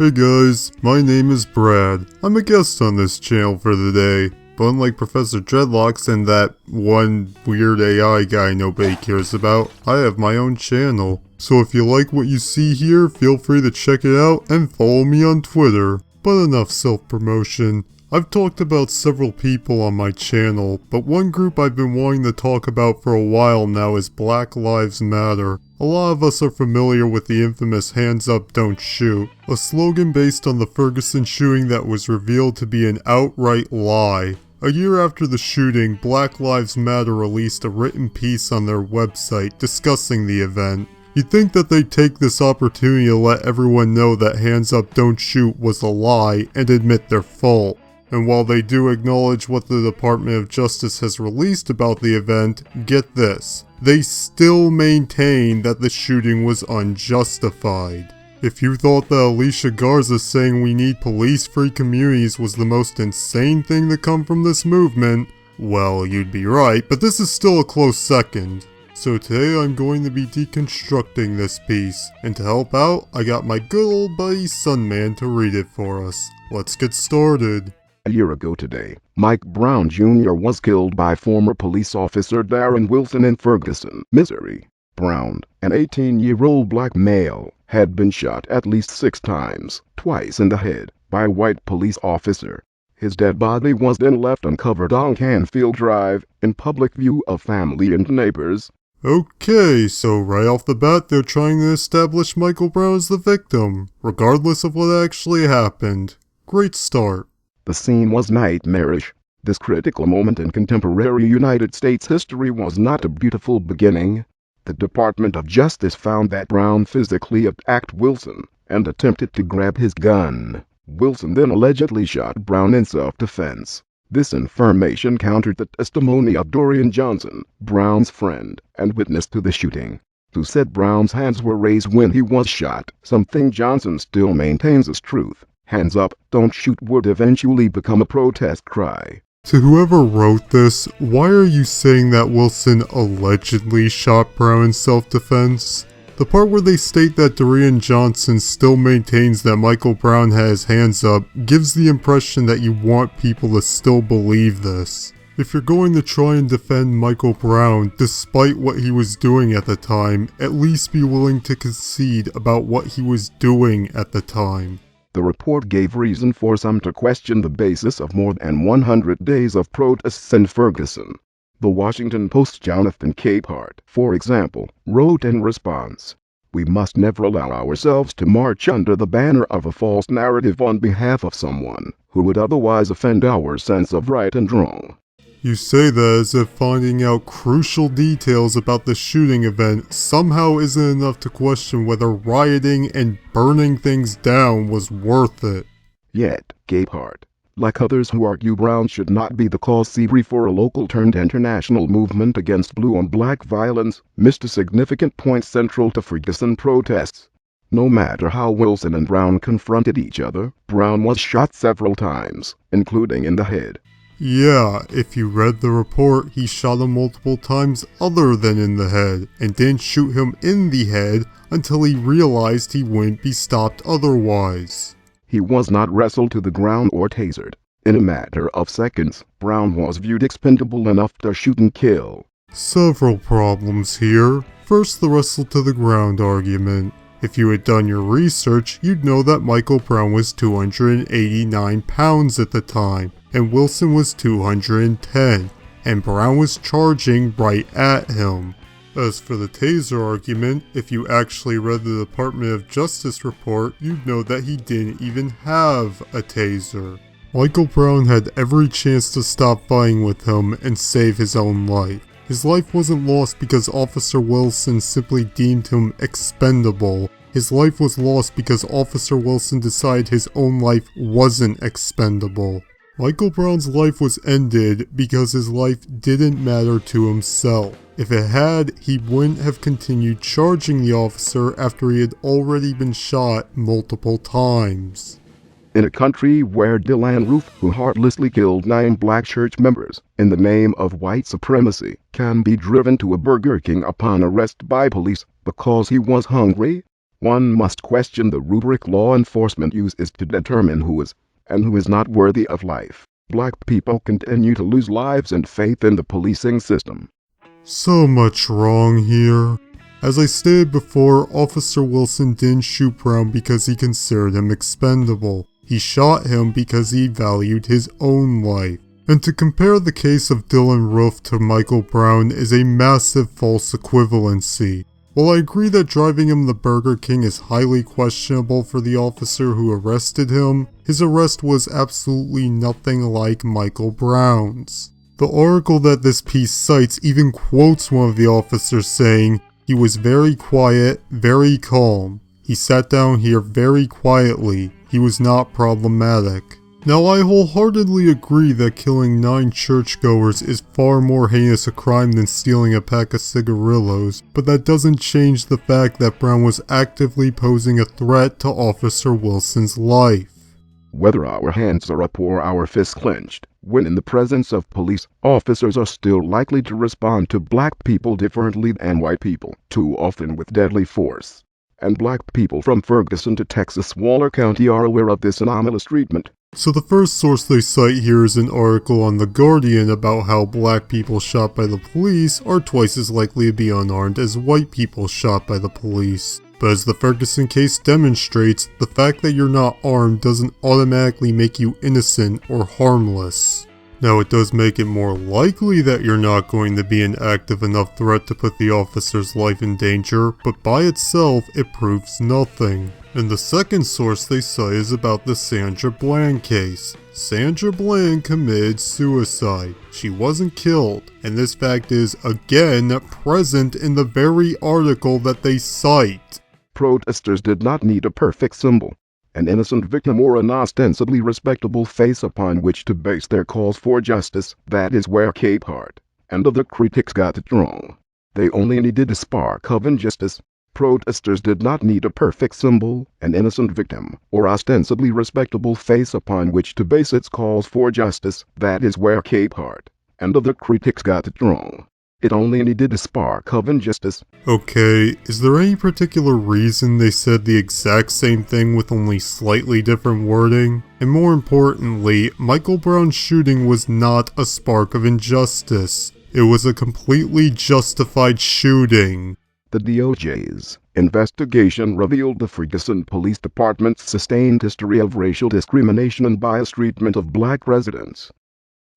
Hey guys, my name is Brad. I'm a guest on this channel for the day, but unlike Professor Dreadlocks and that one weird AI guy nobody cares about, I have my own channel. So if you like what you see here, feel free to check it out and follow me on Twitter. But enough self-promotion. I've talked about several people on my channel, but one group I've been wanting to talk about for a while now is Black Lives Matter. A lot of us are familiar with the infamous "Hands Up, Don't Shoot," a slogan based on the Ferguson shooting that was revealed to be an outright lie. A year after the shooting, Black Lives Matter released a written piece on their website discussing the event. You'd think that they'd take this opportunity to let everyone know that "Hands Up, Don't Shoot" was a lie and admit their fault. And while they do acknowledge what the Department of Justice has released about the event, get this, they still maintain that the shooting was unjustified. If you thought that Alicia Garza saying we need police-free communities was the most insane thing to come from this movement, well, you'd be right, but this is still a close second. So today I'm going to be deconstructing this piece, and to help out, I got my good old buddy Sunman to read it for us. Let's get started. A year ago today, Mike Brown Jr. was killed by former police officer Darren Wilson in Ferguson, Missouri. Brown, an 18-year-old black male, had been shot at least 6 times, twice in the head, by a white police officer. His dead body was then left uncovered on Canfield Drive, in public view of family and neighbors. Okay, so right off the bat they're trying to establish Michael Brown as the victim, regardless of what actually happened. Great start. The scene was nightmarish. This critical moment in contemporary United States history was not a beautiful beginning. The Department of Justice found that Brown physically attacked Wilson and attempted to grab his gun. Wilson then allegedly shot Brown in self-defense. This information countered the testimony of Dorian Johnson, Brown's friend and witness to the shooting, who said Brown's hands were raised when he was shot, something Johnson still maintains is truth. "Hands up, don't shoot" would eventually become a protest cry. To whoever wrote this, why are you saying that Wilson allegedly shot Brown in self-defense? The part where they state that Dorian Johnson still maintains that Michael Brown had his hands up gives the impression that you want people to still believe this. If you're going to try and defend Michael Brown despite what he was doing at the time, at least be willing to concede about what he was doing at the time. The report gave reason for some to question the basis of more than 100 days of protests in Ferguson. The Washington Post's Jonathan Capehart, for example, wrote in response, "We must never allow ourselves to march under the banner of a false narrative on behalf of someone who would otherwise offend our sense of right and wrong." You say that as if finding out crucial details about the shooting event somehow isn't enough to question whether rioting and burning things down was worth it. Yet, Capehart, like others who argue Brown should not be the cause-celebre for a local-turned-international movement against blue-on-black violence, missed a significant point central to Ferguson protests. No matter how Wilson and Brown confronted each other, Brown was shot several times, including in the head. Yeah, if you read the report, he shot him multiple times other than in the head, and didn't shoot him in the head until he realized he wouldn't be stopped otherwise. He was not wrestled to the ground or tasered. In a matter of seconds, Brown was viewed expendable enough to shoot and kill. Several problems here. First, the wrestle to the ground argument. If you had done your research, you'd know that Michael Brown was 289 pounds at the time, and Wilson was 210, and Brown was charging right at him. As for the taser argument, if you actually read the Department of Justice report, you'd know that he didn't even have a taser. Michael Brown had every chance to stop fighting with him and save his own life. His life wasn't lost because Officer Wilson simply deemed him expendable. His life was lost because Officer Wilson decided his own life wasn't expendable. Michael Brown's life was ended because his life didn't matter to himself. If it had, he wouldn't have continued charging the officer after he had already been shot multiple times. In a country where Dylann Roof, who heartlessly killed 9 black church members in the name of white supremacy, can be driven to a Burger King upon arrest by police because he was hungry, One must question the rubric law enforcement uses to determine who is and who is not worthy of life. Black people continue to lose lives and faith in the policing system. So much wrong here. As I stated before, Officer Wilson didn't shoot Brown because he considered him expendable. He shot him because he valued his own life. And to compare the case of Dylann Roof to Michael Brown is a massive false equivalency. While I agree that driving him the Burger King is highly questionable for the officer who arrested him, his arrest was absolutely nothing like Michael Brown's. The article that this piece cites even quotes one of the officers saying, "He was very quiet, very calm. He sat down here very quietly. He was not problematic." Now, I wholeheartedly agree that killing 9 churchgoers is far more heinous a crime than stealing a pack of cigarillos, but that doesn't change the fact that Brown was actively posing a threat to Officer Wilson's life. Whether our hands are up or our fists clenched, when in the presence of police, officers are still likely to respond to black people differently than white people, too often with deadly force. And black people from Ferguson to Texas Waller County are aware of this anomalous treatment. So the first source they cite here is an article on The Guardian about how black people shot by the police are twice as likely to be unarmed as white people shot by the police. But as the Ferguson case demonstrates, the fact that you're not armed doesn't automatically make you innocent or harmless. Now, it does make it more likely that you're not going to be an active enough threat to put the officer's life in danger, but by itself, it proves nothing. And the second source they cite is about the Sandra Bland case. Sandra Bland committed suicide. She wasn't killed, and this fact is, again, present in the very article that they cite. Protesters did not need a perfect symbol, an innocent victim or an ostensibly respectable face upon which to base their calls for justice. That is where Capehart and other critics got it wrong. They only needed a spark of injustice. Protesters did not need a perfect symbol, an innocent victim, or ostensibly respectable face upon which to base its calls for justice. That is where Capehart and other critics got it wrong. It only needed a spark of injustice. Okay, is there any particular reason they said the exact same thing with only slightly different wording? And more importantly, Michael Brown's shooting was not a spark of injustice. It was a completely justified shooting. The DOJ's investigation revealed the Ferguson Police Department's sustained history of racial discrimination and biased treatment of black residents.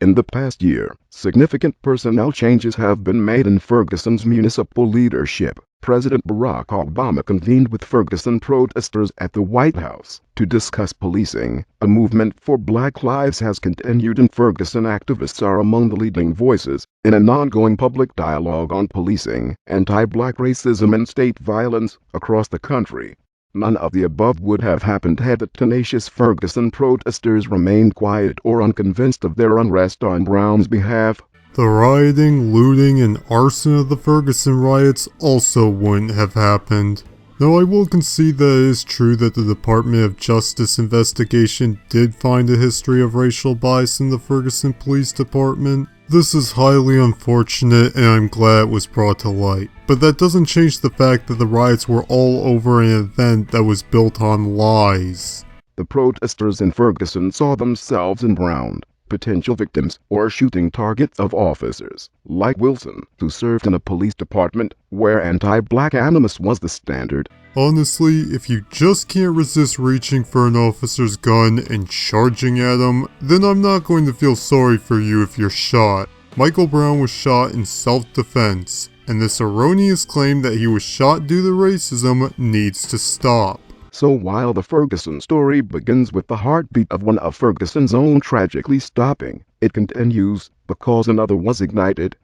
In the past year, significant personnel changes have been made in Ferguson's municipal leadership. President Barack Obama convened with Ferguson protesters at the White House to discuss policing. A movement for Black Lives has continued, and Ferguson activists are among the leading voices in an ongoing public dialogue on policing, anti-black racism, and state violence across the country. None of the above would have happened had the tenacious Ferguson protesters remained quiet or unconvinced of their unrest on Brown's behalf. The rioting, looting, and arson of the Ferguson riots also wouldn't have happened. Though I will concede that it is true that the Department of Justice investigation did find a history of racial bias in the Ferguson Police Department. This is highly unfortunate, and I'm glad it was brought to light. But that doesn't change the fact that the riots were all over an event that was built on lies. The protesters in Ferguson saw themselves in Brown, potential victims or shooting targets of officers like Wilson, who served in a police department where anti-black animus was the standard. Honestly, if you just can't resist reaching for an officer's gun and charging at him, then I'm not going to feel sorry for you if you're shot. Michael Brown was shot in self-defense, and this erroneous claim that he was shot due to racism needs to stop. So while the Ferguson story begins with the heartbeat of one of Ferguson's own tragically stopping, it continues because another was ignited.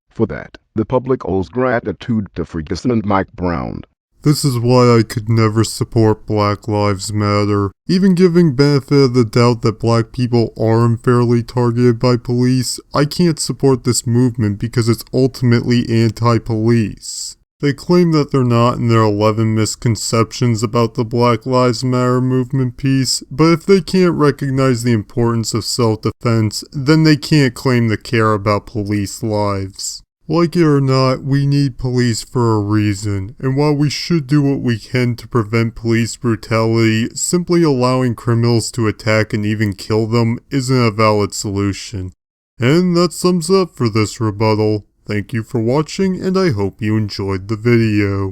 For that, the public owes gratitude to Ferguson and Mike Brown. This is why I could never support Black Lives Matter. Even giving benefit of the doubt that black people are unfairly targeted by police, I can't support this movement because it's ultimately anti-police. They claim that they're not in their 11 misconceptions about the Black Lives Matter movement piece, but if they can't recognize the importance of self-defense, then they can't claim to care about police lives. Like it or not, we need police for a reason, and while we should do what we can to prevent police brutality, simply allowing criminals to attack and even kill them isn't a valid solution. And that sums up for this rebuttal. Thank you for watching, and I hope you enjoyed the video.